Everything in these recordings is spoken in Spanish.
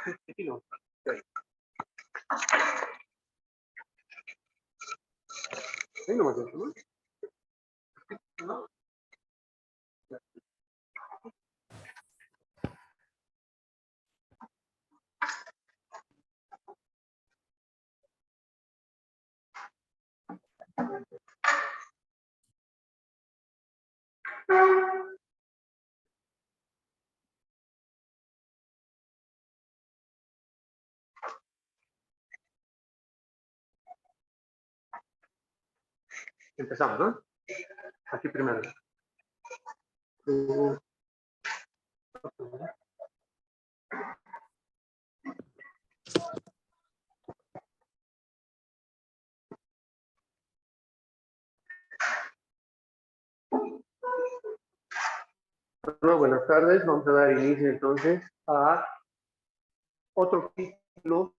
Aquí no. Ahí nomás dentro, ¿no? ¿No? Empezamos, ¿no? Aquí primero. Bueno, buenas tardes. Vamos a dar inicio entonces a otro capítulo,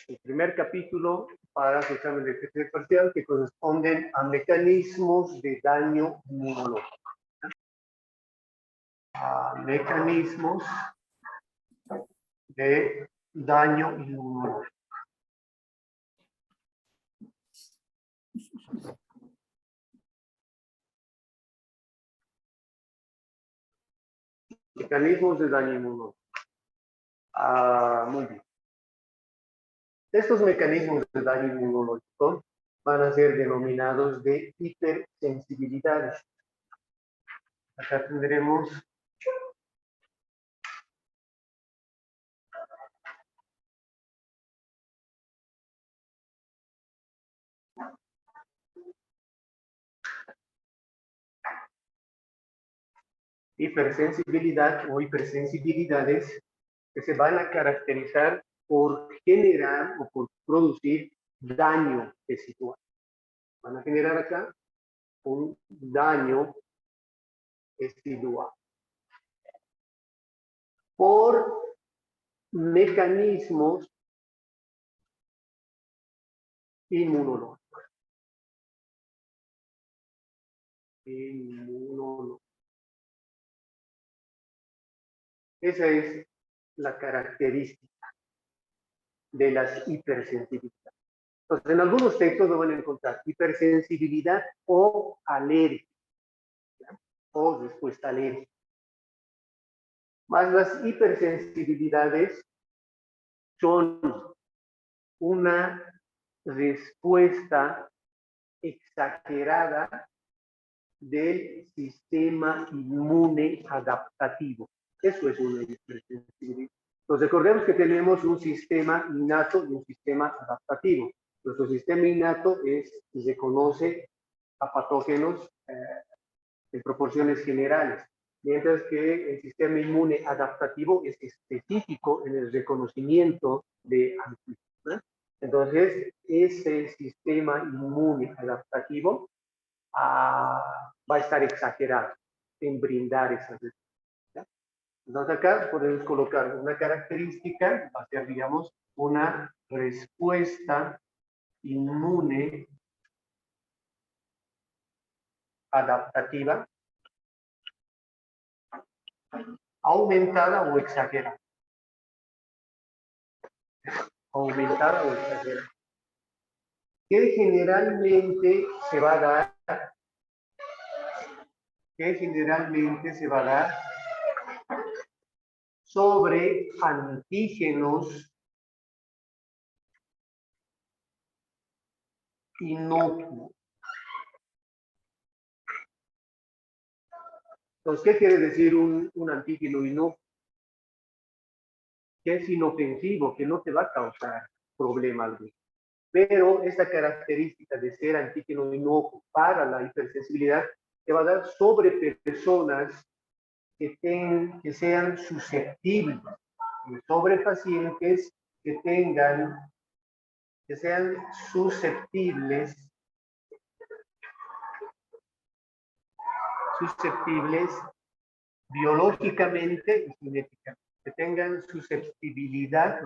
el primer capítulo para su examen de ejercicio parcial que corresponden a mecanismos de daño inmunológico. A mecanismos de daño inmunológico. Mecanismos de daño inmunológico. Muy bien. Estos mecanismos de daño inmunológico van a ser denominados de hipersensibilidades. Acá tendremos hipersensibilidad o hipersensibilidades que se van a caracterizar por generar o por producir daño residual. Van a generar acá un daño residual por mecanismos inmunológicos. Esa es la característica de las hipersensibilidades. Entonces, en algunos textos lo van a encontrar hipersensibilidad o alergia, ¿ya? O respuesta alérgica. Más las hipersensibilidades son una respuesta exagerada del sistema inmune adaptativo. Eso es una hipersensibilidad. Entonces, recordemos que tenemos un sistema innato y un sistema adaptativo. Nuestro sistema innato reconoce a patógenos en proporciones generales, mientras que el sistema inmune adaptativo es específico en el reconocimiento de antígenos. Entonces, ese sistema inmune adaptativo va a estar exagerado en brindar esas respuestas. Entonces acá podemos colocar una característica, va a ser, digamos, una respuesta inmune adaptativa aumentada o exagerada. Aumentada o exagerada. Que generalmente se va a dar, sobre antígenos inocuos. Entonces, ¿qué quiere decir un antígeno inocuo? Que es inofensivo, que no te va a causar problemas. Pero esta característica de ser antígeno inocuo para la hipersensibilidad te va a dar sobre personas que sean susceptibles, sobre pacientes que sean susceptibles biológicamente y genéticamente, que tengan susceptibilidad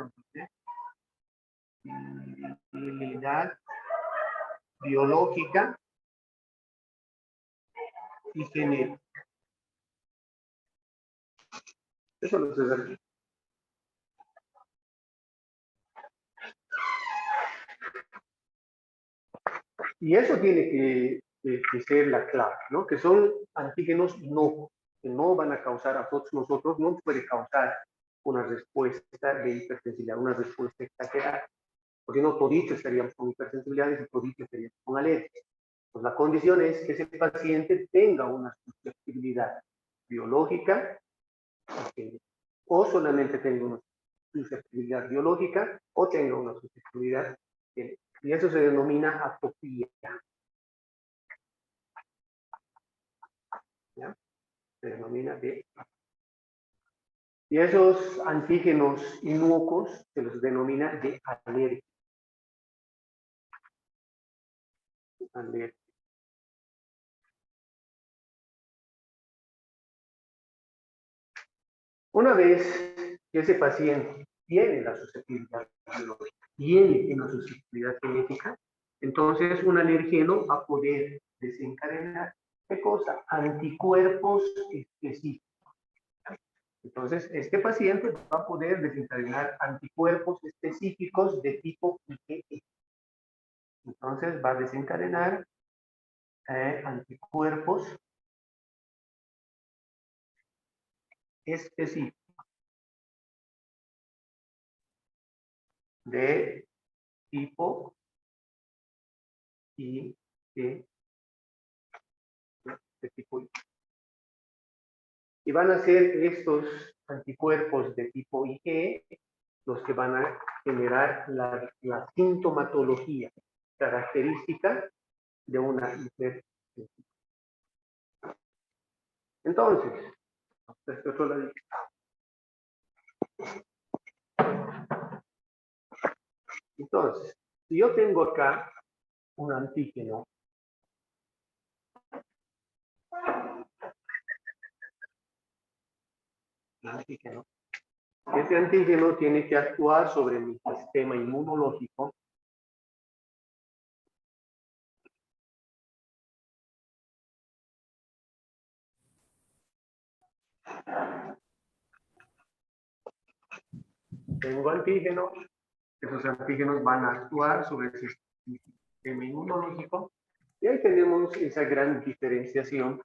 biológica y genética. Eso lo sé. Y eso tiene que ser la clave, ¿no? Que son antígenos inocuos, que no van a causar a todos nosotros, no puede causar una respuesta de hipersensibilidad, una respuesta exagerada, porque no toditos estaríamos con hipersensibilidades y toditos estaríamos con alergia. Pues la condición es que ese paciente tenga una susceptibilidad biológica, o solamente tenga una susceptibilidad biológica, o tenga una susceptibilidad genética. Y eso se denomina atopía. ¿Ya? Se denomina de. Y esos antígenos inocuos se los denomina de alergia. Una vez que ese paciente tiene la susceptibilidad biológica, tiene una susceptibilidad genética, entonces un alergeno va a poder desencadenar, ¿qué cosa? Anticuerpos específicos. Entonces, este paciente va a poder desencadenar anticuerpos específicos de tipo IgE. Entonces, va a desencadenar anticuerpos específicos de tipo IgE. De tipo IgE. Y van a ser estos anticuerpos de tipo IgE los que van a generar la sintomatología característica de una hipersensibilidad. Entonces, este otro lado. Entonces, si yo tengo acá un antígeno, ese antígeno tiene que actuar sobre mi sistema inmunológico tengo antígenos, esos antígenos van a actuar sobre el sistema inmunológico, y ahí tenemos esa gran diferenciación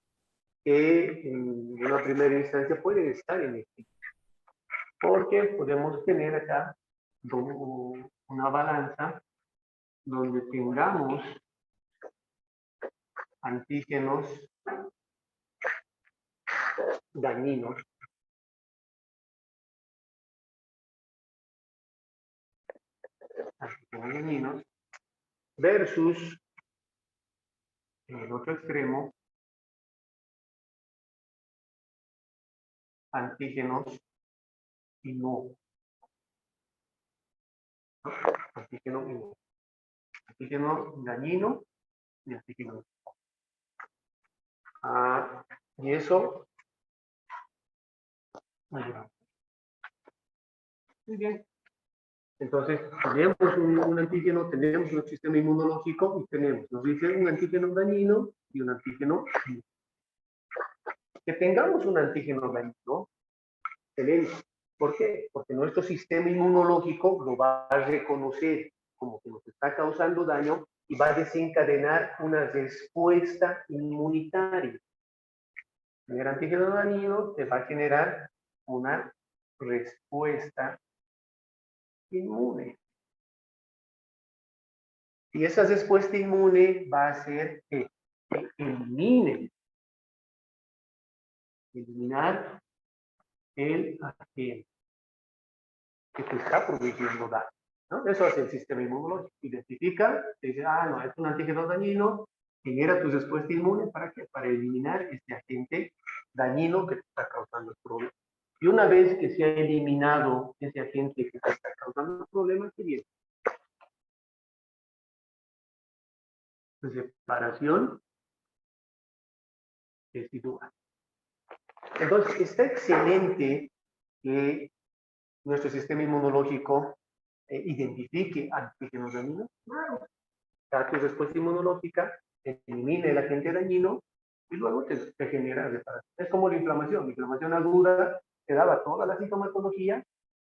que en una primera instancia pueden estar en equilibrio, porque podemos tener acá una balanza donde tengamos antígenos dañinos versus en el otro extremo antígenos inocuos. Antígeno inocuo. Antígeno dañino y antígeno inocuo. Y eso. Muy bien. Entonces, tenemos un antígeno, tenemos un sistema inmunológico y nos dice un antígeno dañino y un antígeno inocuo. Que tengamos un antígeno dañino, excelente. ¿Por qué? Porque nuestro sistema inmunológico lo va a reconocer como que nos está causando daño y va a desencadenar una respuesta inmunitaria. El antígeno dañino te va a generar una respuesta inmune. Y esa respuesta inmune va a hacer que eliminar el agente que te está produciendo daño, ¿no? Eso hace el sistema inmunológico. Identifica, te dice, no, es un antígeno dañino, genera tu respuesta inmune, ¿para qué? Para eliminar este agente dañino que te está causando el problema. Y una vez que se ha eliminado ese agente que te está causando el problema, ¿qué viene? Separación residual. Entonces, está excelente que nuestro sistema inmunológico identifique antígenos dañinos. Claro. Da tu respuesta inmunológica, elimina el agente dañino y luego te genera reparación. Es como la inflamación aguda te daba toda la sintomatología,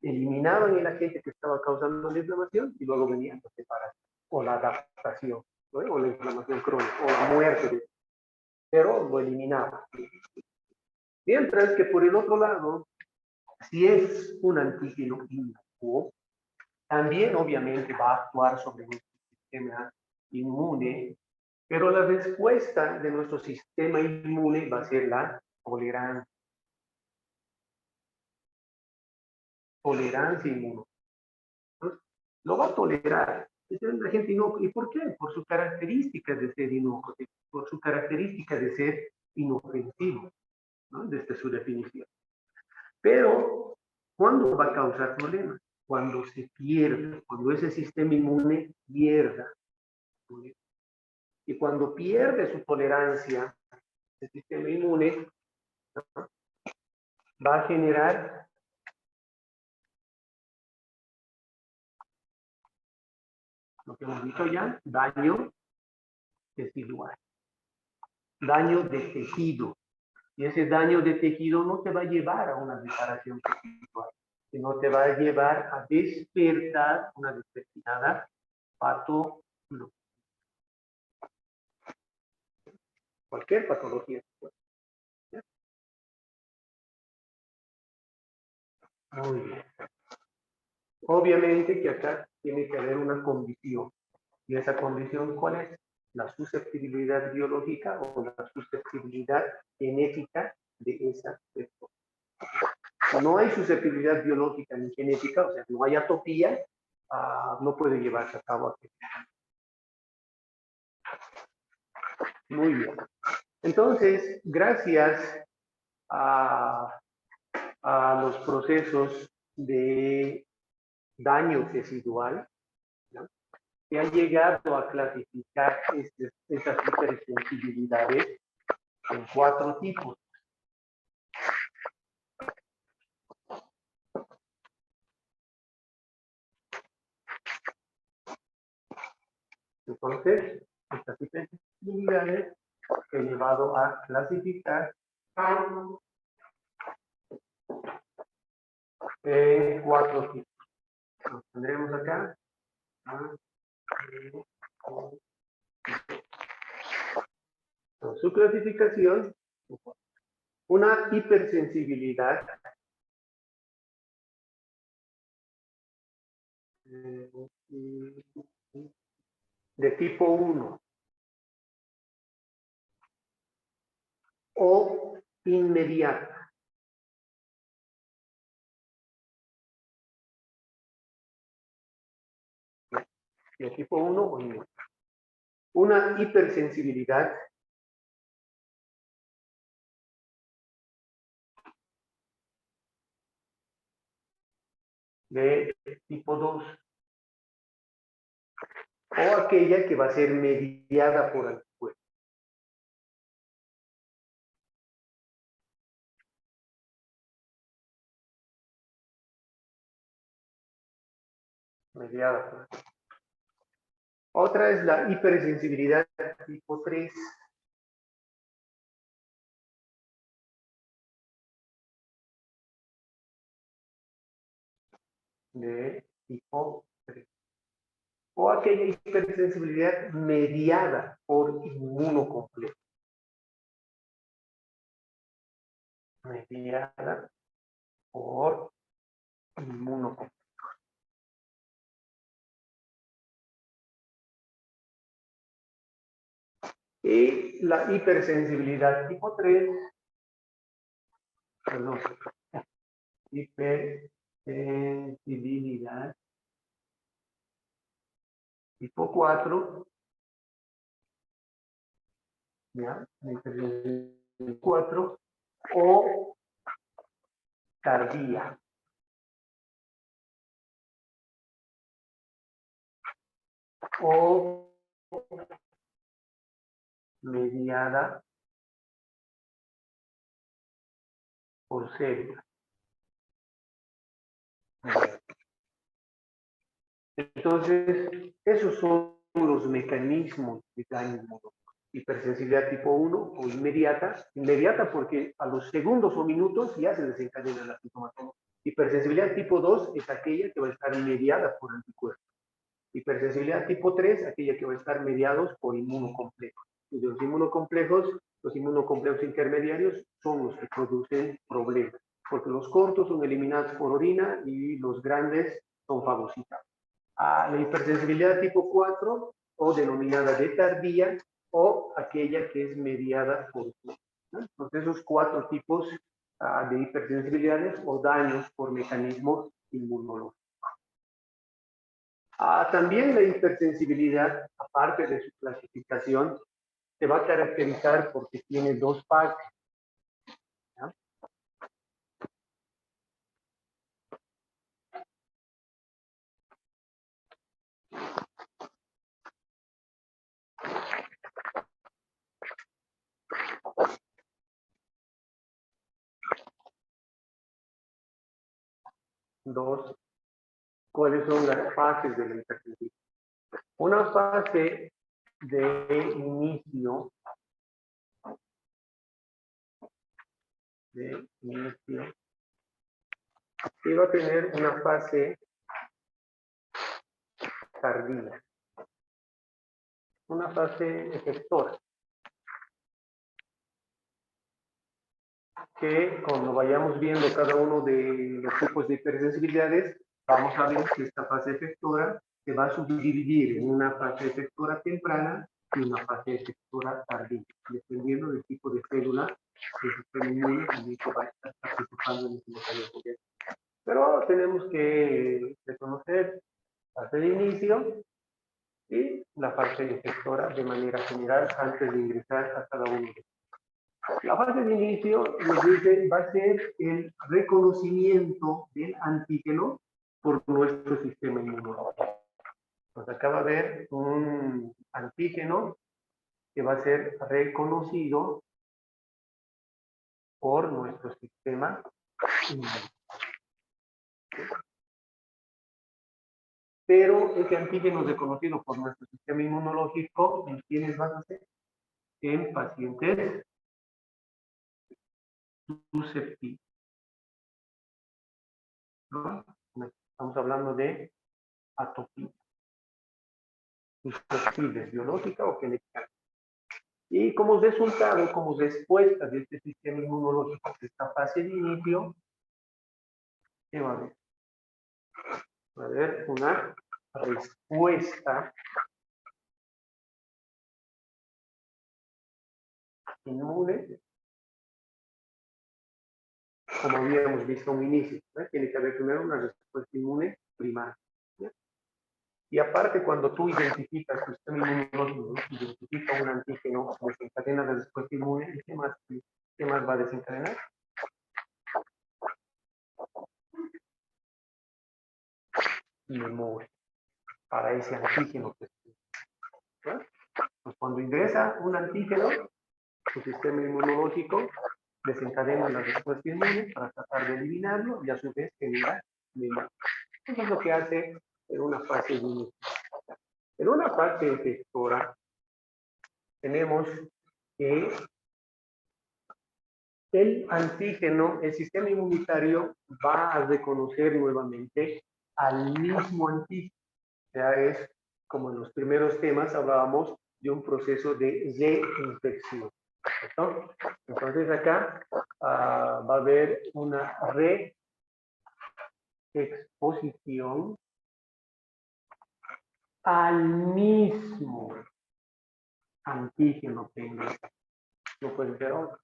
eliminaban el agente que estaba causando la inflamación y luego venía la separación o la adaptación. o la inflamación crónica, o la muerte, pero lo eliminamos. Mientras que por el otro lado, si es un antígeno inocuo, también obviamente va a actuar sobre nuestro sistema inmune, pero la respuesta de nuestro sistema inmune va a ser la tolerancia. Tolerancia inmune. Entonces, lo va a tolerar. Entonces, la gente no, ¿y por qué? Por sus características de ser inocente, por su característica de ser inofensivo, ¿no? Desde su definición. Pero, ¿cuándo va a causar problemas? Cuando se pierde, cuando ese sistema inmune pierda. Y cuando pierde su tolerancia, el sistema inmune, ¿no?, va a generar lo que hemos dicho ya, daño tecidual, daño de tejido. Y ese daño de tejido no te va a llevar a una reparación tecidual, sino te va a llevar a despertar una determinada patología. Cualquier patología. Muy bien. Obviamente que acá tiene que haber una condición. ¿Y esa condición cuál es? La susceptibilidad biológica o la susceptibilidad genética de esa persona. Si no hay susceptibilidad biológica ni genética, o sea, no hay atopía, no puede llevarse a cabo aquí. Muy bien. Entonces, gracias a los procesos de daño residual, ¿no?, se ha llegado a clasificar estas hipersensibilidades en 4 tipos. Entonces, estas hipersensibilidades he llevado a clasificar en 4 tipos. Los tendremos acá. Su clasificación: una hipersensibilidad de tipo 1 o inmediata. De tipo 1 o inmediata. Una hipersensibilidad de tipo 2 o aquella que va a ser mediada por anticuerpos. Mediada por anticuerpos. Otra es la hipersensibilidad tipo 3. De tipo 3. O aquella hipersensibilidad mediada por inmunocomplejo. Mediada por inmunocomplejo. Y la hipersensibilidad tipo 3, perdón, hipersensibilidad tipo 4, ¿ya? 4 o tardía. O mediada por células. Entonces, esos son los mecanismos de daño inmunológico. Hipersensibilidad tipo 1 o inmediata. Inmediata porque a los segundos o minutos ya se desencadena la sintomatología. Hipersensibilidad tipo 2 es aquella que va a estar mediada por anticuerpos. Hipersensibilidad tipo 3, aquella que va a estar mediados por inmunocomplejos. Y los inmunocomplejos intermediarios son los que producen problemas, porque los cortos son eliminados por orina y los grandes son fagocitados. La hipersensibilidad tipo 4, o denominada de tardía, o aquella que es mediada por, ¿no? Entonces, esos 4 tipos de hipersensibilidades o daños por mecanismos inmunológicos. También la hipersensibilidad, aparte de su clasificación, se va a caracterizar porque tiene 2 partes. ¿Ya? Dos, ¿cuáles son las fases de la hipersensibilidad? Una fase de inicio, y va a tener una fase tardía, una fase efectora, que cuando vayamos viendo cada uno de los tipos de hipersensibilidades, vamos a ver que esta fase efectora se va a subdividir en una fase efectora temprana y una fase efectora tardía, dependiendo del tipo de célula que el sistema inmune que va a estar participando en este mecanismo. Pero tenemos que reconocer la fase de inicio y la fase efectora de manera general antes de ingresar a cada uno de ellos. La fase de inicio nos dice va a ser el reconocimiento del antígeno por nuestro sistema inmunológico. Pues acá va a haber un antígeno que va a ser reconocido por nuestro sistema inmunológico. Pero ese antígeno reconocido por nuestro sistema inmunológico, ¿en quiénes van a ser? En pacientes susceptibles, ¿no? Estamos hablando de atopía, susceptibles, biológica o genética. Y como resultado, como respuesta de este sistema inmunológico, de esta fase de inicio, ¿qué va a haber? Va a haber una respuesta inmune, como habíamos visto a un inicio, ¿no? Tiene que haber primero una respuesta inmune primaria, ¿no? Y aparte, cuando tú identificas tu sistema inmunológico, ¿no? Identifica un antígeno, desencadena la respuesta inmune, ¿qué más va a desencadenar? Memoria para ese antígeno. ¿No? Pues cuando ingresa un antígeno, tu sistema inmunológico desencadena la respuesta inmune para tratar de eliminarlo y a su vez genera memoria. Eso es lo que hace en una fase de inicio. En una fase efectora tenemos que el antígeno, el sistema inmunitario va a reconocer nuevamente al mismo antígeno. O sea, es como en los primeros temas hablábamos de un proceso de reinfección. ¿Cierto? Entonces acá va a haber una reexposición al mismo antígeno que ingresa. No puede ser otro.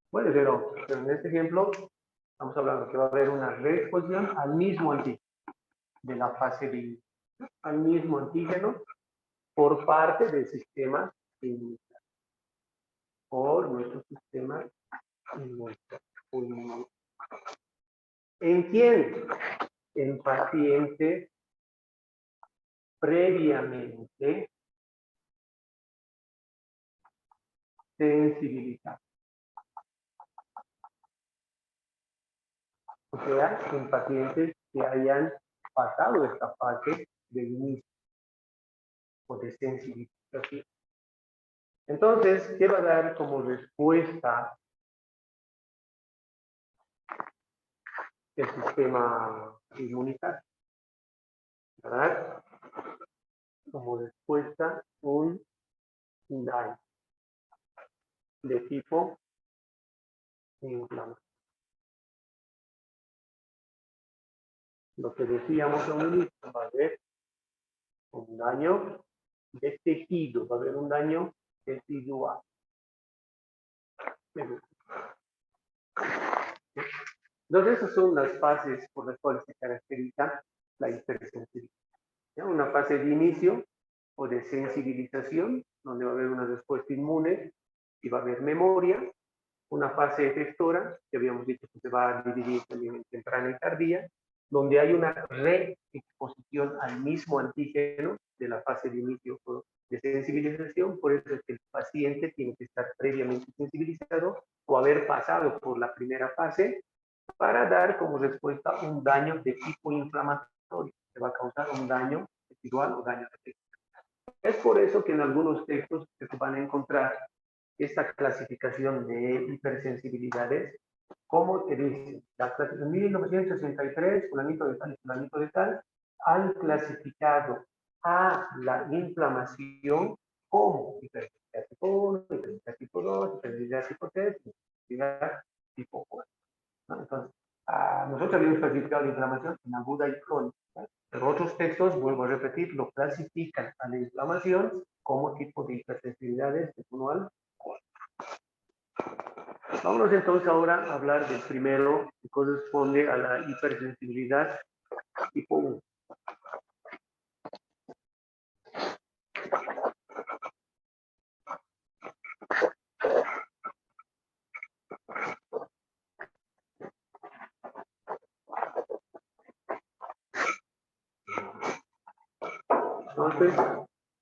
Puede ser otro, pero en este ejemplo estamos hablando que va a haber una reexposición al mismo antígeno de la fase de inicio, al mismo antígeno por parte del sistema inmunitario, por nuestro sistema inmunitario. ¿En quién? En pacientes previamente sensibilizados. O sea, en pacientes que hayan pasado esta fase de inicio o de sensibilización. Entonces, ¿qué va a dar como respuesta el sistema inmunitario? ¿Verdad? como respuesta un daño de tipo inflamatorio. Lo que decíamos a un inicio, va a haber un daño de tejido, va a haber un daño residual. Entonces, esas son las fases por las cuales se caracteriza la hipersensibilidad. Una fase de inicio o de sensibilización, donde va a haber una respuesta inmune y va a haber memoria. Una fase efectora, que habíamos dicho que se va a dividir también en temprana y tardía, donde hay una reexposición al mismo antígeno de la fase de inicio de sensibilización. Por eso es que el paciente tiene que estar previamente sensibilizado o haber pasado por la primera fase para dar como respuesta un daño de tipo inflamatorio, que va a causar un daño residual o daño de tejido. Es por eso que en algunos textos se van a encontrar esta clasificación de hipersensibilidades, como te dice, en 1963, fulanito de tal, han clasificado a la inflamación como hipersensibilidad tipo 1, hipersensibilidad tipo 2, hipersensibilidad tipo 3, hipersensibilidad tipo 4. ¿No? Entonces, nosotros habíamos clasificado la inflamación en aguda y crónica, ¿no? Pero otros textos, vuelvo a repetir, lo clasifican a la inflamación como tipo de hipersensibilidades de 1 al 4. Vámonos entonces ahora a hablar del primero que corresponde a la hipersensibilidad tipo 1.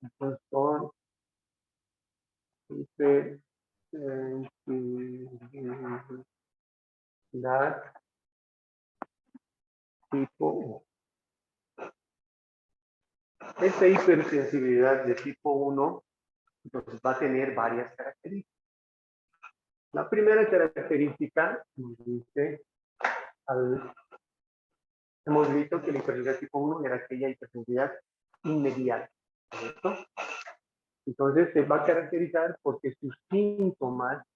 Entonces son hipersensibilidad tipo 1. Esta hipersensibilidad de tipo 1 entonces va a tener varias características. La primera característica nos dice, hemos visto que la hipersensibilidad tipo 1 era aquella hipersensibilidad inmediata, ¿correcto? Entonces se va a caracterizar porque sus síntomas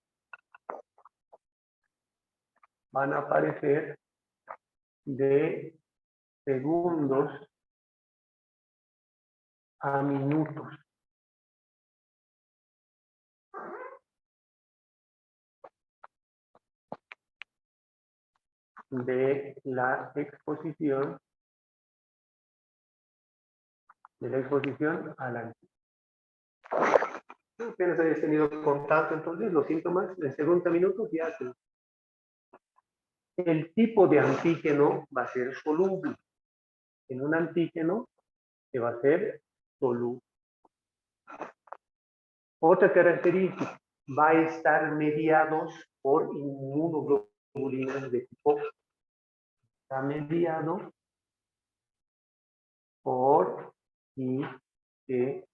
van a aparecer de segundos a minutos. De la exposición a la... Apenas hayas tenido contacto, entonces los síntomas en segundos a minutos ya se... El tipo de antígeno va a ser soluble. En un antígeno que va a ser soluble. Otra característica, va a estar mediados por inmunoglobulinas de tipo. Está mediado por IgG.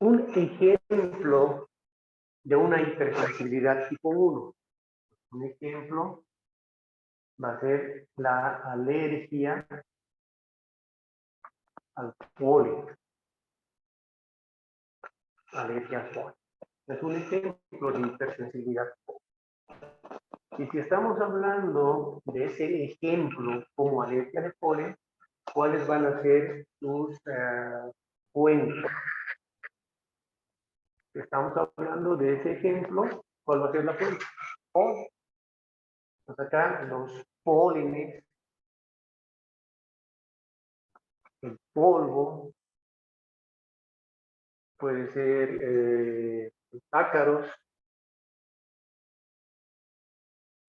Un ejemplo de una hipersensibilidad tipo 1. Un ejemplo va a ser la alergia al polen. Alergia al polen. Es un ejemplo de hipersensibilidad. Y si estamos hablando de ese ejemplo como alergia de polen, ¿cuáles van a ser sus fuentes? Si estamos hablando de ese ejemplo, ¿cuál va a ser la fuente? Polen. Pues acá los pólenes, el polvo, puede ser ácaros,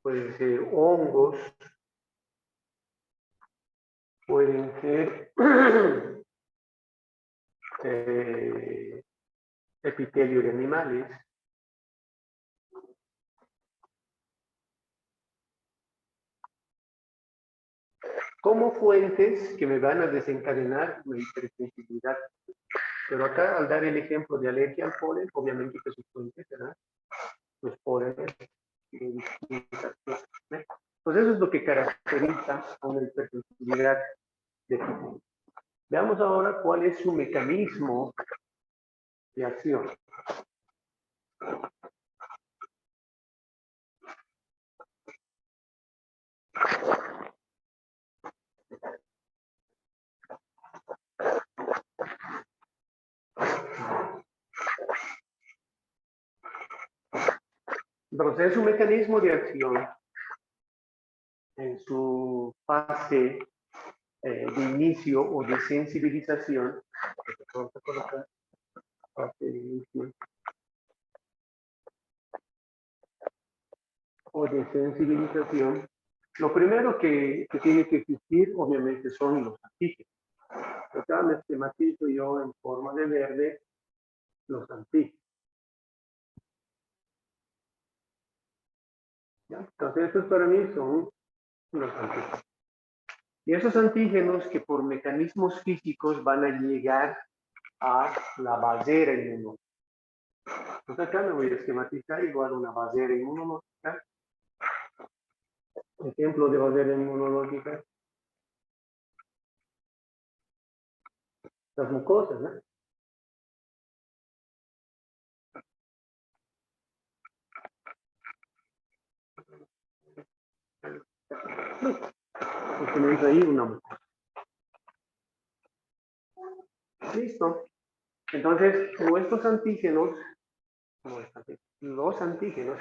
pueden ser hongos, pueden ser epitelio de animales. Como fuentes que me van a desencadenar una hipersensibilidad. Pero acá, al dar el ejemplo de alergia al polen, obviamente que sus fuentes serán los pólenes. Entonces, Entonces eso es lo que caracteriza a una hipersensibilidad de tipo 1. Veamos ahora cuál es su mecanismo de acción. Entonces, su mecanismo de acción en su fase de inicio o de sensibilización, vamos a colocar fase de inicio o de sensibilización, lo primero que tiene que existir, obviamente, son los antígenos. Acá me esquematizo yo en forma de verde los antígenos. ¿Ya? Entonces, estos para mí son los antígenos. Y esos antígenos que por mecanismos físicos van a llegar a la barrera inmunológica. Entonces acá me voy a esquematizar igual una barrera inmunológica. Ejemplo de barrera inmunológica. Las mucosas, ¿no? Pues tenemos ahí una mucosa. Listo. Entonces, nuestros antígenos, los antígenos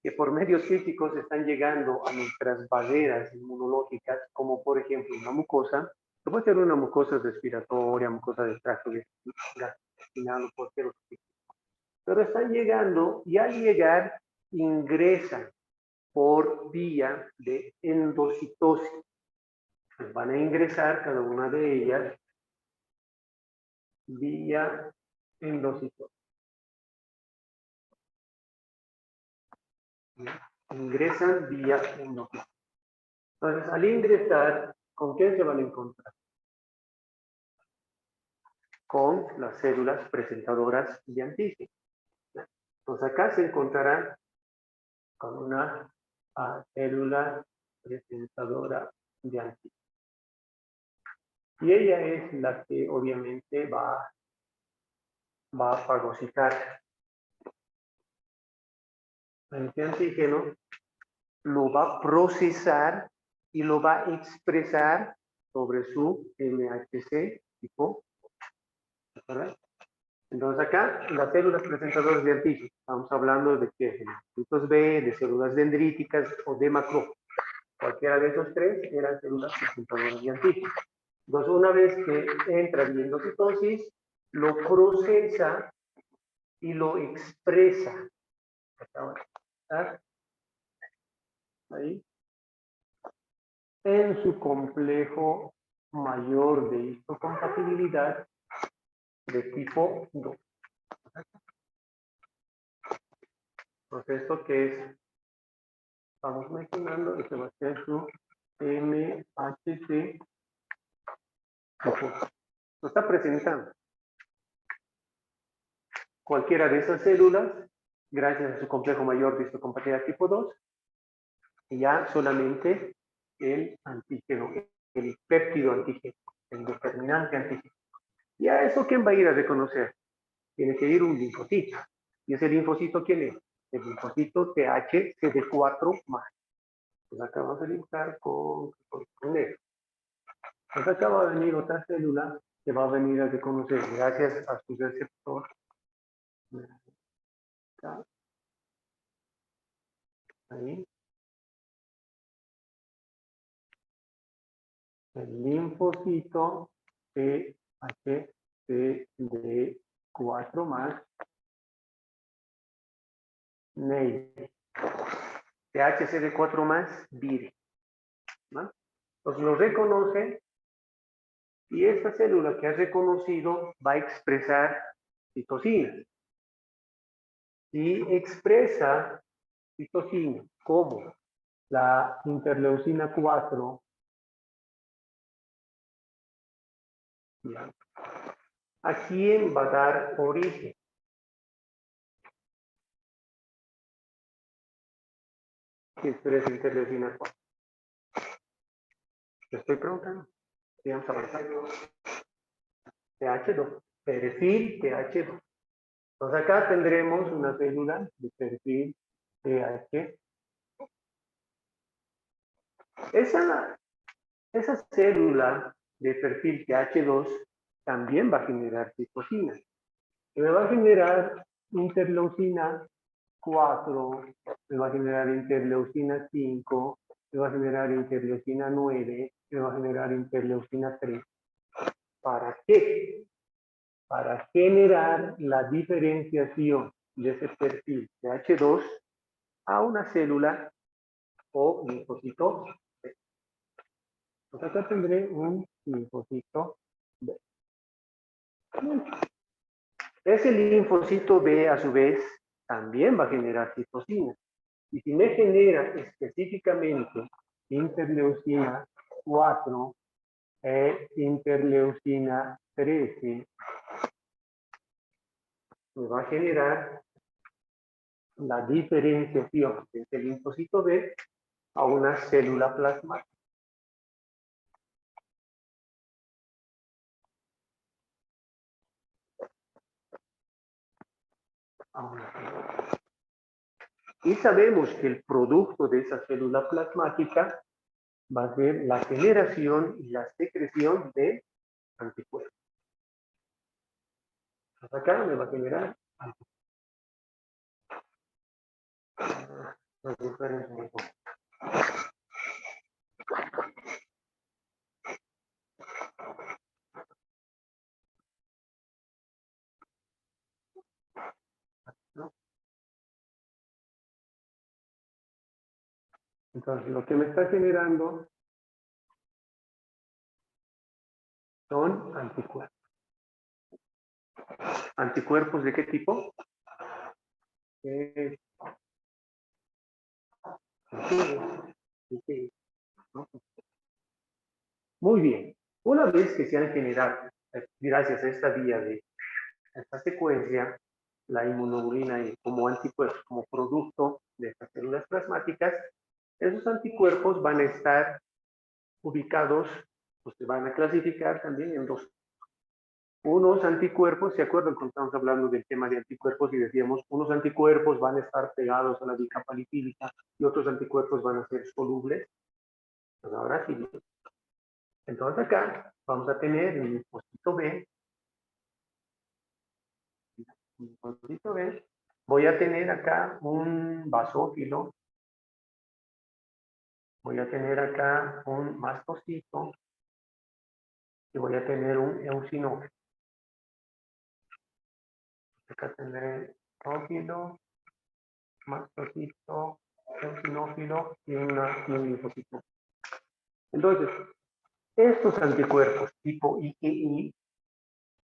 que por medios físicos están llegando a nuestras barreras inmunológicas, como por ejemplo una mucosa, que puede ser una mucosa respiratoria, mucosa del tracto gastrointestinal o cualquier otro tipo. Pero están llegando y al llegar ingresan por vía de endocitosis. Van a ingresar cada una de ellas vía endocitosis. Ingresan vía endocitosis. Entonces, al ingresar, ¿con quién se van a encontrar? Con las células presentadoras de antígenos. Entonces, acá se encontrarán con una célula presentadora de antígenos. Y ella es la que obviamente va a fagocitar este antígeno, lo va a procesar y lo va a expresar sobre su MHC tipo, ¿verdad? Entonces acá, las células presentadoras de antígenos, estamos hablando de qué, de linfocitos B, de células dendríticas o de macrófagos. Cualquiera de esos tres eran células presentadoras de antígenos. Entonces, una vez que entra en endocitosis, lo procesa y lo expresa. Ahí. En su complejo mayor de histocompatibilidad de tipo 2. Proceso que es, vamos mencionando, este va a ser su MHC. Lo está presentando. Cualquiera de esas células, gracias a su complejo mayor de histocompatibilidad tipo 2, y ya solamente el antígeno, el péptido antígeno, el determinante antígeno. ¿Y a eso quién va a ir a reconocer? Tiene que ir un linfocito. ¿Y ese linfocito quién es? El linfocito THCD4+. Pues acá vamos a linkear con negro. Pues acá va a venir otra célula que va a venir a reconocer gracias a su receptor. Acá. Ahí. El linfocito THCD4+, NEI. THCD4+, VIRE. ¿No? Entonces lo reconoce y esta célula que ha reconocido va a expresar citocinas. Y expresa citocinas como la interleucina 4, ¿ya? ¿A quién va a dar origen? y expresa interleucina 4. Te estoy preguntando. Sigamos avanzando. TH2. Perfil TH2. Entonces acá tendremos una célula de perfil TH. Esa célula de perfil TH2 también va a generar citosina. Y me va a generar interleucina 4, me va a generar interleucina 5, me va a generar interleucina 9, me va a generar interleucina 3. ¿Para qué? Para generar la diferenciación de ese perfil TH2 a una célula o linfocito B. Pues acá tendré un linfocito B. Ese linfocito B, a su vez, también va a generar citosina. Y si me genera específicamente interleucina 4 e interleucina 13, me va a generar la diferenciación de este linfocito B a una célula plasmática. Y sabemos que el producto de esa célula plasmática va a ser la generación y la secreción de anticuerpos. Hasta acá me va a generar anticuerpos. ¿No? Entonces, lo que me está generando son anticuerpos. ¿Anticuerpos de qué tipo? Muy bien. Una vez que se han generado, gracias a esta vía de esta secuencia, la inmunoglobulina como anticuerpos, como producto de estas células plasmáticas, esos anticuerpos van a estar ubicados, pues se van a clasificar también en dos. Unos anticuerpos, ¿se acuerdan cuando estamos hablando del tema de anticuerpos y decíamos, unos anticuerpos van a estar pegados a la bicapa lipídica y otros anticuerpos van a ser solubles? Pues ahora sí. Entonces acá vamos a tener el linfocito B. Linfocito B. Voy a tener acá un basófilo. Voy a tener acá un mastocito. Y voy a tener un eosinófilo. Acá tendré basófilo, mastocito, eosinófilo y un linfocito. Entonces, estos anticuerpos tipo IgI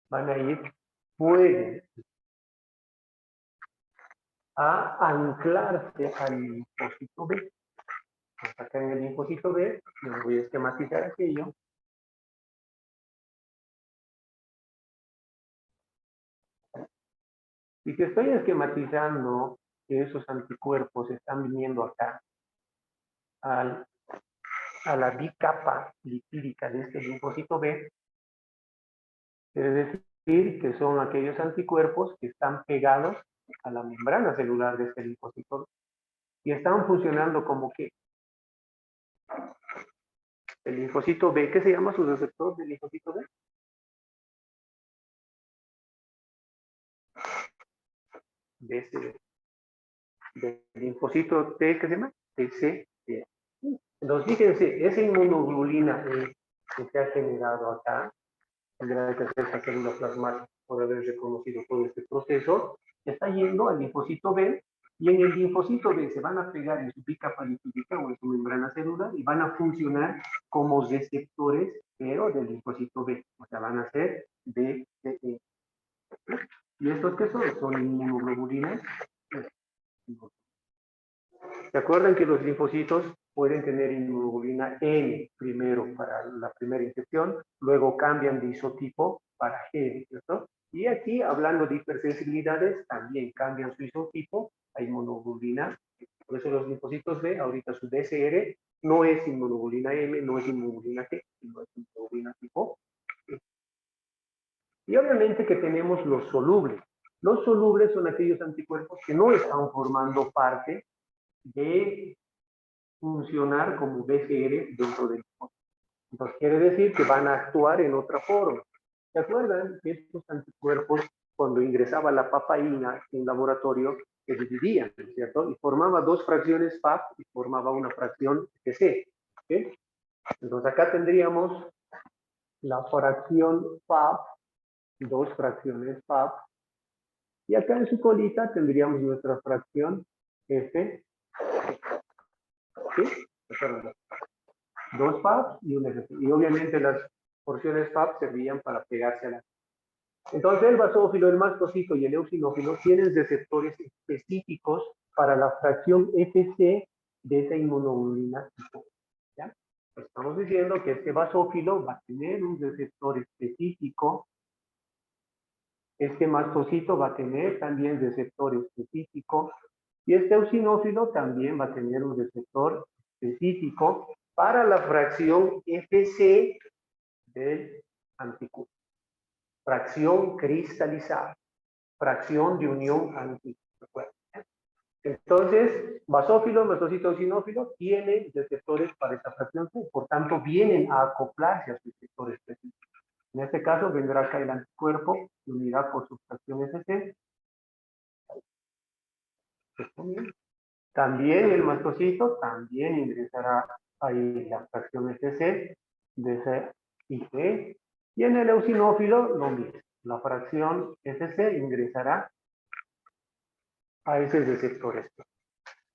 van a ir, pueden a anclarse al linfocito B. Acá en el linfocito B, les voy a esquematizar aquello. Y si estoy esquematizando que esos anticuerpos están viniendo acá a la bicapa lipídica de este linfocito B, quiere decir que son aquellos anticuerpos que están pegados a la membrana celular de este linfocito B. Y están funcionando como que el linfocito B, ¿qué se llama su receptor del linfocito B? Del linfocito T, ¿qué se llama? TCD. Entonces, fíjense, esa inmunoglobulina que se ha generado acá, gracias a esta célula plasmática por haber reconocido todo este proceso, está yendo al linfocito B, y en el linfocito B se van a pegar en su bicapa lipídica o en su membrana celular y van a funcionar como receptores, pero del linfocito B. O sea, van a ser BCE. ¿Y estos qué son? Son inmunoglobulinas. ¿Se acuerdan que los linfocitos pueden tener inmunoglobulina N primero para la primera infección, luego cambian de isotipo para G, ¿cierto? Y aquí, hablando de hipersensibilidades, también cambian su isotipo a inmunoglobulina. Por eso los linfocitos B, ahorita su BCR no es inmunoglobulina M, no es inmunoglobulina G, sino es inmunoglobulina tipo E. Y obviamente que tenemos los solubles. Los solubles son aquellos anticuerpos que no están formando parte de funcionar como BCR dentro del linfocito. Entonces quiere decir que van a actuar en otra forma. ¿Se acuerdan que estos anticuerpos, cuando ingresaba la papaína en laboratorio, se dividían, ¿cierto? Y formaba dos fracciones FAP y formaba una fracción TC. ¿Okay? Entonces acá tendríamos la fracción FAP, dos fracciones FAP, y acá en su colita tendríamos nuestra fracción F, ¿sí? Dos FAP y un F. Y obviamente las porciones FAP servían para pegarse a la. Entonces el basófilo, el mastocito y el eosinófilo tienen receptores específicos para la fracción FC de esa inmunoglobulina tipo. ¿Ya? Estamos diciendo que este basófilo va a tener un receptor específico. Este mastocito va a tener también receptor específico. Y este eosinófilo también va a tener un receptor específico para la fracción FC del anticuerpo. Fracción cristalizada, fracción de unión anticuerpo. Entonces, basófilo, mastocito, eosinófilo tienen receptores para esta fracción C, por tanto vienen a acoplarse a su receptor específico. En este caso vendrá acá el anticuerpo, se unirá por su fracción FC. También el mastocito también ingresará ahí la fracción FC de C y C. Y en el eosinófilo lo mismo. La fracción FC ingresará a ese receptor.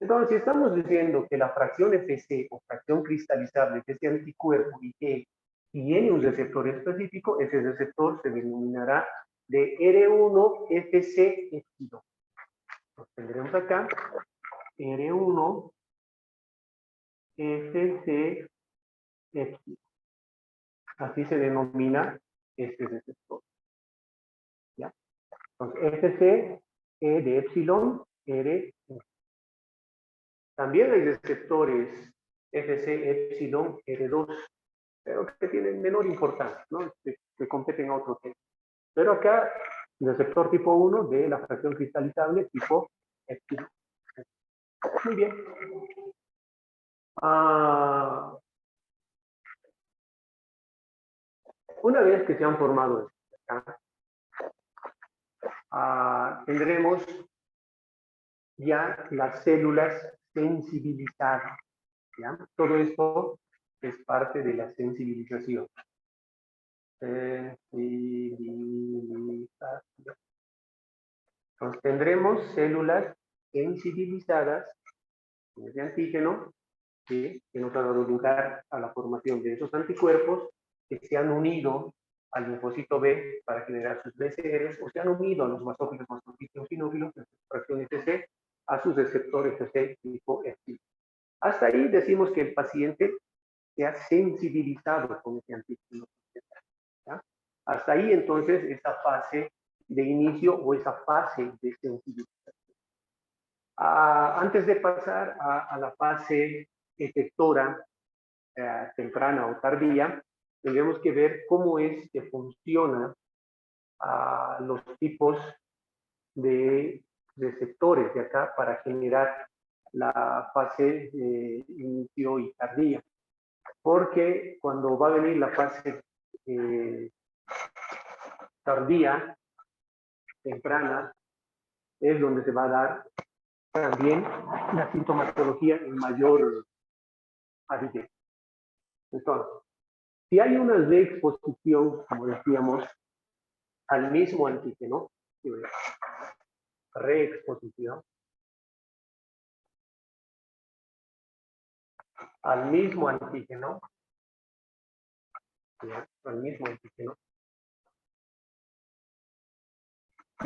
Entonces, si estamos diciendo que la fracción FC o fracción cristalizable de ese anticuerpo y que tiene un receptor específico, ese receptor se denominará de R1-FC epsilon. Entonces, tendremos acá R1-FC epsilon. Así se denomina este receptor. ¿Ya? Entonces, FC E de epsilon, R. También hay receptores FC epsilon R2, pero que tienen menor importancia, ¿no? Que competen a otro tema. Pero acá, receptor tipo 1 de la fracción cristalizable tipo epsilon. Muy bien. Una vez que se han formado acá, tendremos ya las células sensibilizadas. ¿Ya? Todo esto es parte de la sensibilización. Entonces tendremos células sensibilizadas de antígeno, ¿sí? Que nos ha dado lugar a la formación de esos anticuerpos que se han unido al linfocito B para generar sus BCRs o se han unido a los basófilos, mastocitos, eosinófilos, fracciones TC, a sus receptores TC tipo F. Hasta ahí decimos que el paciente se ha sensibilizado con ese antígeno. ¿Ya? Hasta ahí entonces esa fase de inicio o esa fase de sensibilización. Antes de pasar a la fase efectora temprana o tardía, tendremos que ver cómo es que funcionan los tipos de receptores de acá para generar la fase de inicio y tardía. Porque cuando va a venir la fase tardía, temprana, es donde se va a dar también la sintomatología en mayor avidez. Entonces, si hay una reexposición, como decíamos, al mismo antígeno, reexposición, al mismo antígeno, al mismo antígeno,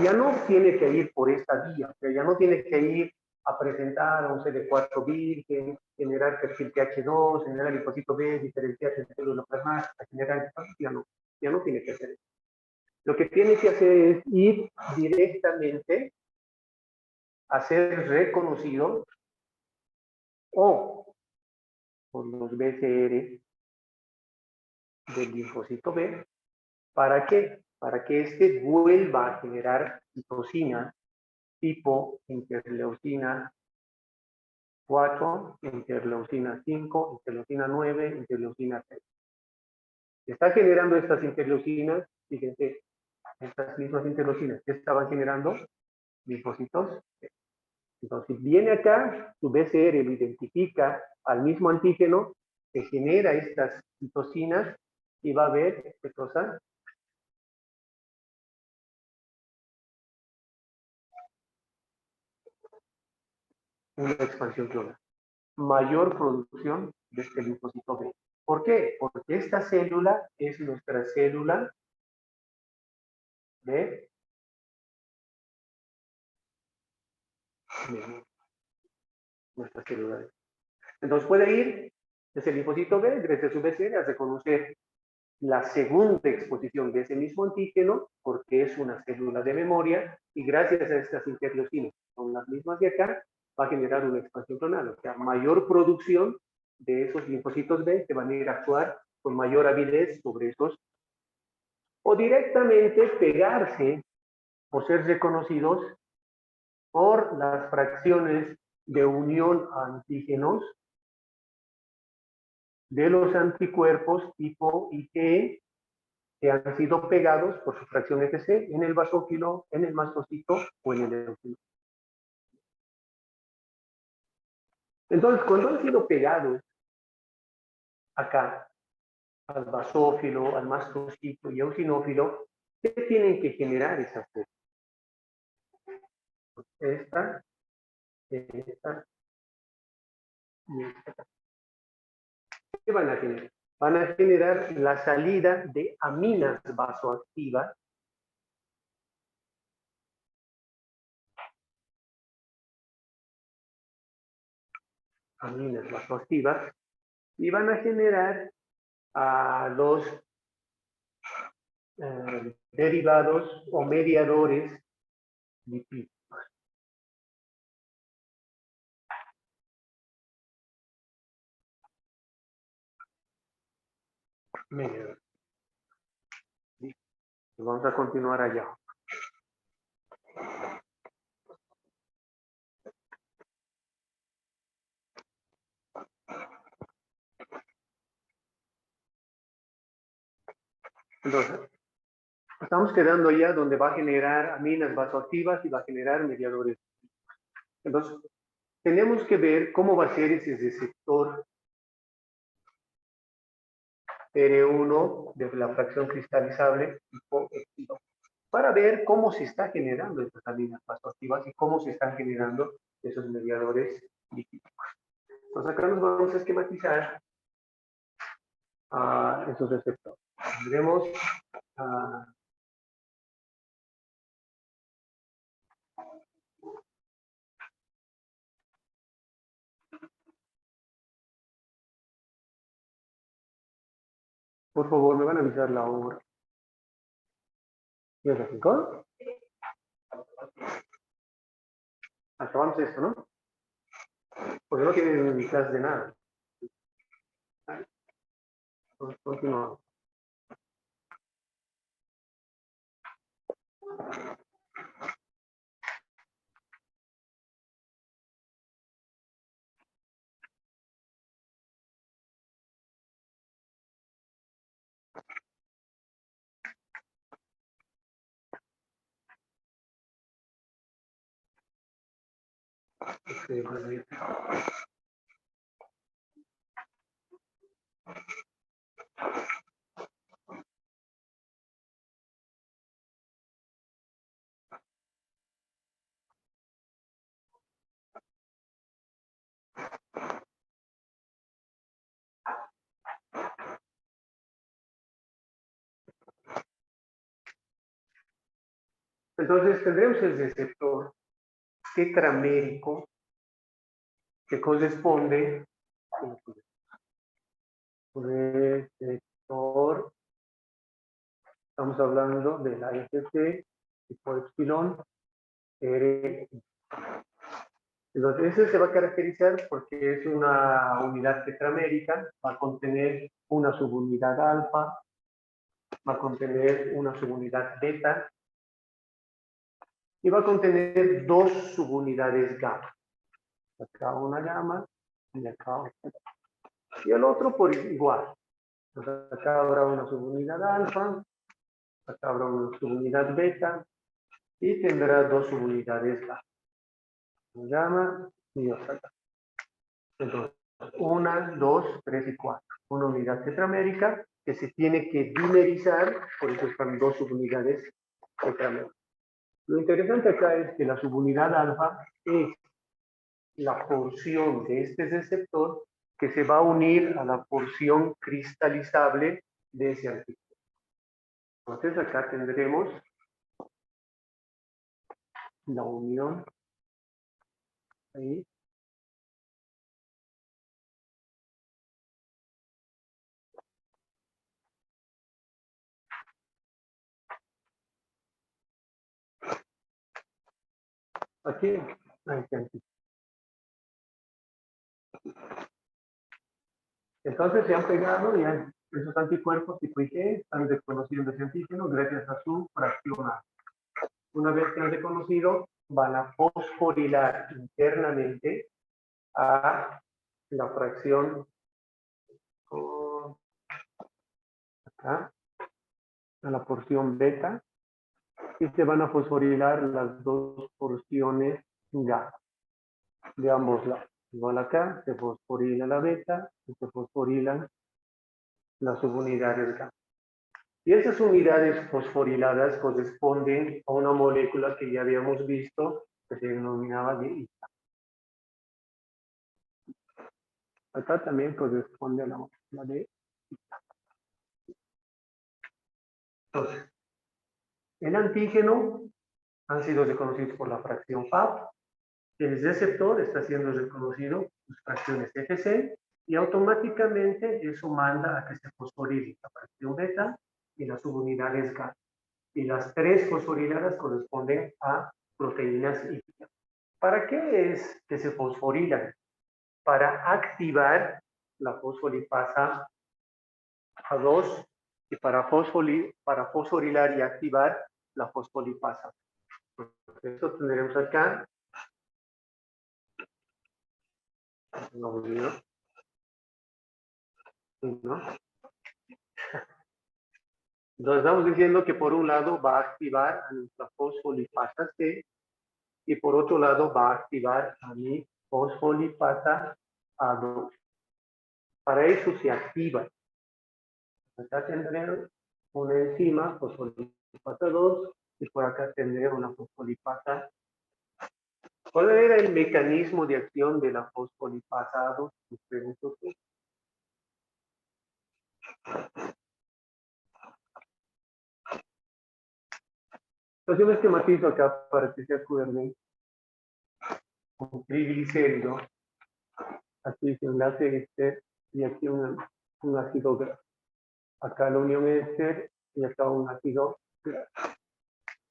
ya no tiene que ir por esta vía, o sea, ya no tiene que ir a presentar a un CD4 virgen, generar perfil TH2, generar linfocito B, diferenciarse de células plasmáticas, generar ya no tiene que hacer eso. Lo que tiene que hacer es ir directamente a ser reconocido o por los BCR del linfocito B. ¿Para qué? Para que éste vuelva a generar citocinas tipo interleucina 4, interleucina 5, interleucina 9, interleucina 6. Está generando estas interleucinas, fíjense, estas mismas interleucinas que estaban generando linfocitos. Entonces viene acá, su BCR lo identifica al mismo antígeno que genera estas citocinas y va a ver qué cosa. Una expansión clonal. Mayor producción de este linfocito B. ¿Por qué? Porque esta célula es nuestra célula de nuestra célula B. Entonces puede ir desde el linfocito B, desde su BCR, a reconocer la segunda exposición de ese mismo antígeno, porque es una célula de memoria, y gracias a estas interleucinas, son las mismas de acá, va a generar una expansión clonal, o sea, mayor producción de esos linfocitos B que van a ir a actuar con mayor avidez sobre esos, o directamente pegarse o ser reconocidos por las fracciones de unión a antígenos de los anticuerpos tipo IgE que han sido pegados por su fracción Fc en el basófilo, en el mastocito o en el eosino. Entonces, cuando han sido pegados acá, al basófilo, al mastocito y eosinófilo, ¿qué tienen que generar esas cosas? Esta y esta. ¿Qué van a generar? Van a generar la salida de aminas vasoactivas y van a generar a los derivados o mediadores lipídicos. Mediadores. Vamos a continuar allá. Entonces, estamos quedando ya donde va a generar aminas vasoactivas y va a generar mediadores. Entonces, tenemos que ver cómo va a ser ese receptor R1 de la fracción cristalizable tipo epsilon, para ver cómo se está generando estas aminas vasoactivas y cómo se están generando esos mediadores lipídicos. Entonces, acá nos vamos a esquematizar esos receptores. Tendremos por favor, me van a avisar la hora. ¿Ya se acercó? Acabamos esto, ¿no? Porque no tienen ni clase de nada. Entonces, continuamos. Entonces tendremos el receptor tetramérico que corresponde receptor, estamos hablando de la FT tipo epsilon R. Entonces, ese se va a caracterizar porque es una unidad tetramérica, va a contener una subunidad alfa, va a contener una subunidad beta y va a contener dos subunidades gamma. Acá una gamma y acá otra. Y el otro por igual. Entonces, acá habrá una subunidad alfa, acá habrá una subunidad beta y tendrá dos subunidades gamma. Una gamma y otra gamma. Entonces, 1, 2, 3 y 4. Una unidad tetramérica que se tiene que dimerizar, por eso están dos subunidades tetraméricas. Lo interesante acá es que la subunidad alfa es la porción de este receptor que se va a unir a la porción cristalizable de ese antígeno. Entonces acá tendremos la unión ahí. Aquí, aquí. Entonces se han pegado y esos anticuerpos tipo IG están reconociendo ese antígeno gracias a su fracción A. Una vez que han reconocido, van a fosforilar internamente a la fracción acá, a la porción beta, y se van a fosforilar las dos porciones gamma de ambos lados. Igual acá se fosforila la beta y se fosforilan las subunidades gamma. Y esas unidades fosforiladas corresponden a una molécula que ya habíamos visto que se denominaba de ITA. Acá también corresponde a la molécula de ITA. Entonces, el antígeno han sido reconocidos por la fracción FAB. El receptor está siendo reconocido por sus fracciones FC y automáticamente eso manda a que se fosforile la fracción beta y las subunidades gamma. Y las tres fosforiladas corresponden a proteínas ITA. ¿Para qué es que se fosforilan? Para activar la fosfolipasa A2 y para fosforilar y activar la fosfolipasa. Esto tendremos acá. ¿No? Entonces estamos diciendo que por un lado va a activar a nuestra fosfolipasa C y por otro lado va a activar a mi fosfolipasa A2. Para eso se activa. Acá tendré una enzima fosfolipasa 2 y por acá tendré una fosfolipasa. ¿Cuál era el mecanismo de acción de la fosfolipasa A2? Entonces yo esquematizo acá para que se acuerden. Un triglicérido, aquí se enlace éster y aquí un ácido graso. Acá la unión éster y acá un ácido graso.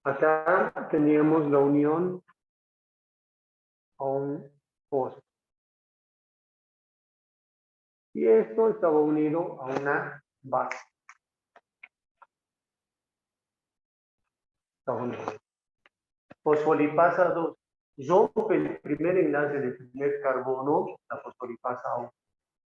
Acá teníamos la unión a un fósforo. Y esto estaba unido a una base. Estaba unido. Fosfolipasa 2 rompe el primer enlace del primer carbono, la fosfolipasa 1.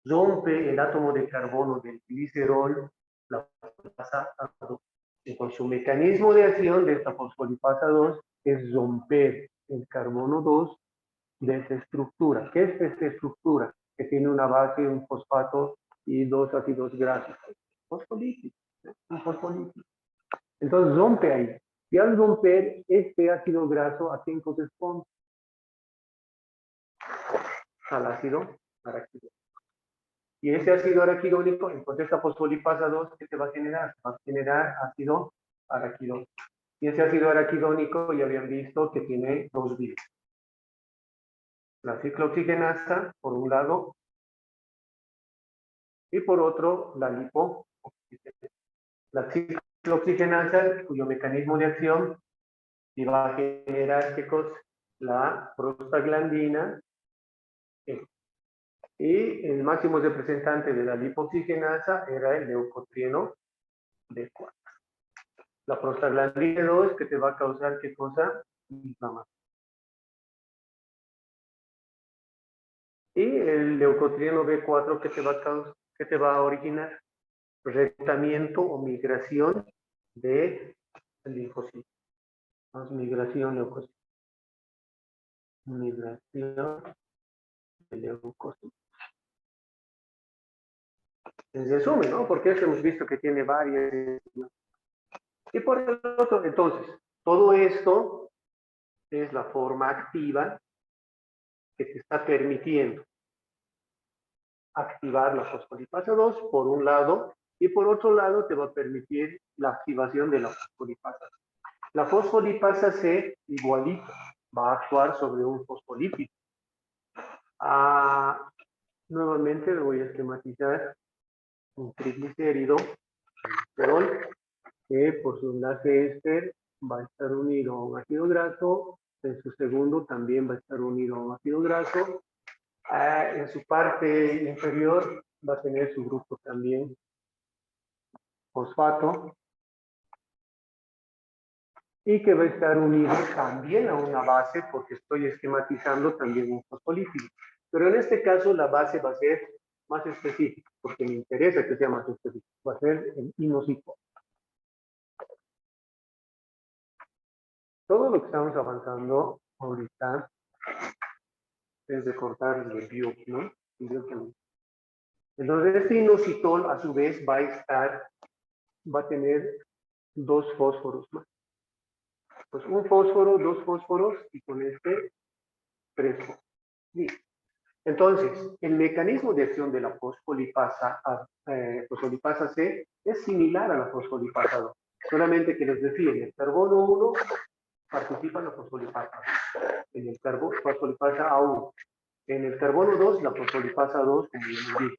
Rompe el átomo de carbono del glicerol, la fosfolipasa 2. Entonces, su mecanismo de acción de esta fosfolipasa 2 es romper el carbono 2 de esta estructura. ¿Qué es esta estructura? Que tiene una base, un fosfato y dos ácidos grasos. Fosfolípido, un fosfolípido. Entonces rompe ahí. Y al romper este ácido graso, ¿a quién corresponde? Al ácido araquidónico. Y ese ácido araquidónico, entonces esta fosfolipasa 2, ¿qué se va a generar? Va a generar ácido araquidónico. Y ese ácido araquidónico ya habían visto que tiene dos vías. La ciclooxigenasa, por un lado, y por otro, la lipooxigenasa. La ciclooxigenasa, cuyo mecanismo de acción iba a generar, ¿qué cosa? la prostaglandina E. Y el máximo representante de la lipoxigenasa era el leucotrieno B4. La prostaglandina 2 que te va a causar, ¿qué cosa? Inflamación. Y el leucotrieno B4 que te va a causar, que te va a originar reclutamiento o migración de linfocitos. Más migración leucocitos. Migración de leucocitos. En resumen, ¿no? Porque eso hemos visto que tiene varias. Y por el otro, entonces, todo esto es la forma activa que te está permitiendo activar la fosfolipasa 2 por un lado, y por otro lado te va a permitir la activación de la fosfolipasa. La fosfolipasa C igualito va a actuar sobre un fosfolípido. Nuevamente lo voy a esquematizar. Un triglicérido, colesterol, que por su enlace éster va a estar unido a un ácido graso, en su segundo también va a estar unido a un ácido graso, en su parte inferior va a tener su grupo también fosfato, y que va a estar unido también a una base, porque estoy esquematizando también un fosfolípido. Pero en este caso la base va a ser más específica, porque me interesa que sea más específico, va a ser el inositol. Todo lo que estamos avanzando ahorita es de cortar el bio, ¿no? Entonces, este inositol, a su vez, va a tener dos fósforos más. Pues un fósforo, dos fósforos, y con este, tres fósforos. Listo. Entonces, el mecanismo de acción de la fosfolipasa C es similar a la fosfolipasa 2. Solamente que les decía, en el carbono 1 participa la fosfolipasa. En el fosfolipasa A1. En el carbono 2, la fosfolipasa 2, como ya les dije.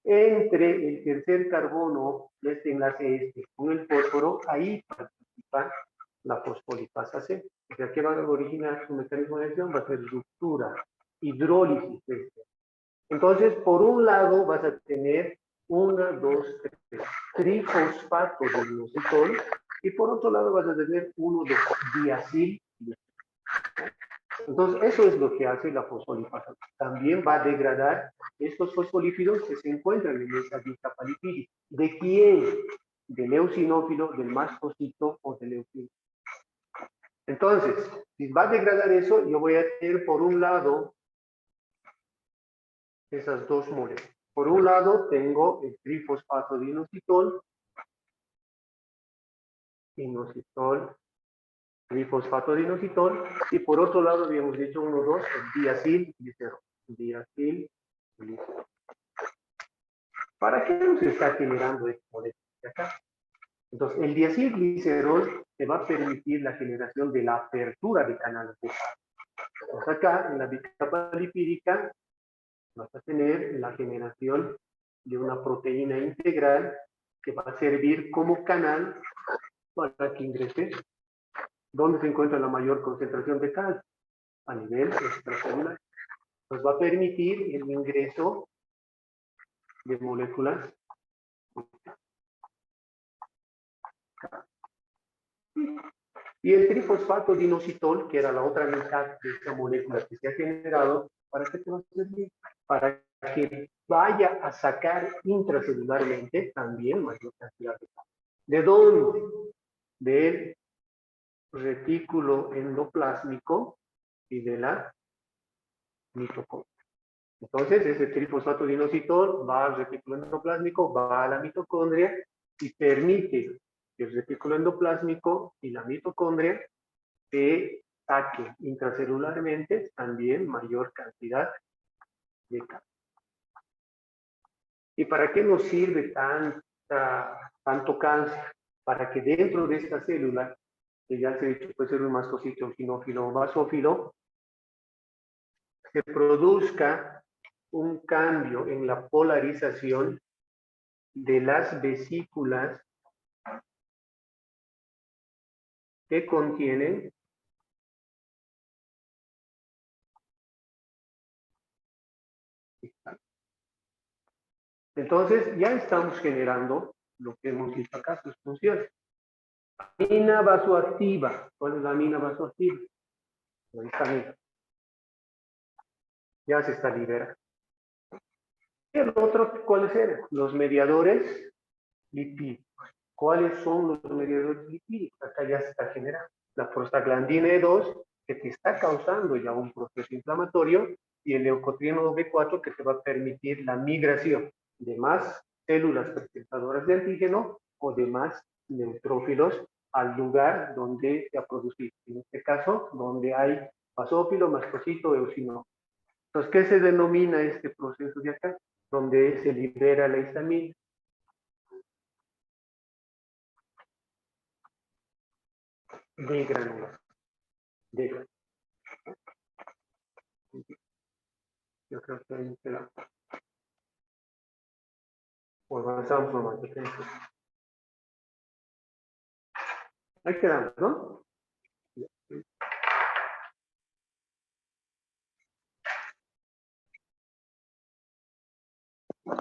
Entre el tercer carbono de este enlace con el fósforo, ahí participa la fosfolipasa C. O sea, ¿qué va a originar su mecanismo de acción? Va a ser ruptura, hidrólisis. Entonces, por un lado vas a tener 1, 2, 3 trifosfato de inositol, y por otro lado vas a tener 1, 2 diacil. Entonces, eso es lo que hace la fosfolipasa. También va a degradar estos fosfolípidos que se encuentran en esa bicapa lipídica. ¿De quién? Del eosinófilo, del mastocito o del eosinófilo. Entonces, si va a degradar eso, yo voy a tener por un lado esas dos moléculas. Por un lado tengo el trifosfato de inositol, trifosfato de inositol, y por otro lado habíamos dicho 1, 2, el diacilglicerol. Diacilglicerol. ¿Para qué nos está generando este molécula de acá? Entonces, el diacilglicerol te va a permitir la generación de la apertura de canales de sal. Entonces, acá en la bicapa lipídica vas a tener la generación de una proteína integral que va a servir como canal para que ingrese. ¿Dónde se encuentra la mayor concentración de calcio? A nivel extracelular. Nos va a permitir el ingreso de moléculas. Y el trifosfato de inositol, que era la otra mitad de esta molécula que se ha generado, ¿para qué te va a servir? Para que vaya a sacar intracelularmente también mayor cantidad de calcio. ¿De dónde? Del retículo endoplásmico y de la mitocondria. Entonces, ese trifosfato de inositol va al retículo endoplásmico, va a la mitocondria y permite que el retículo endoplásmico y la mitocondria se saque intracelularmente también mayor cantidad de calcio. ¿Y para qué nos sirve tanto cáncer? Para que dentro de esta célula, que ya se ha dicho puede ser un mastocito, eosinófilo o basófilo, se produzca un cambio en la polarización de las vesículas que contienen Entonces, ya estamos generando lo que hemos visto acá, sus funciones. Amina vasoactiva. ¿Cuál es la amina vasoactiva? Ahí está, mira. Ya se está liberando. Y el otro, ¿cuáles eran? Los mediadores lipídicos. ¿Cuáles son los mediadores lipídicos? Acá ya se está generando. La prostaglandina E2, que te está causando ya un proceso inflamatorio, y el leucotrieno B4, que te va a permitir la migración de más células presentadoras de antígeno o de más neutrófilos al lugar donde se ha producido. En este caso, donde hay basófilo, mastocito, eosinófilo. Entonces, ¿qué se denomina este proceso de acá? Donde se libera la histamina. De granulación. De granulación. Yo creo que ahí queda. O avanzamos nomás. Ahí quedamos, ¿no?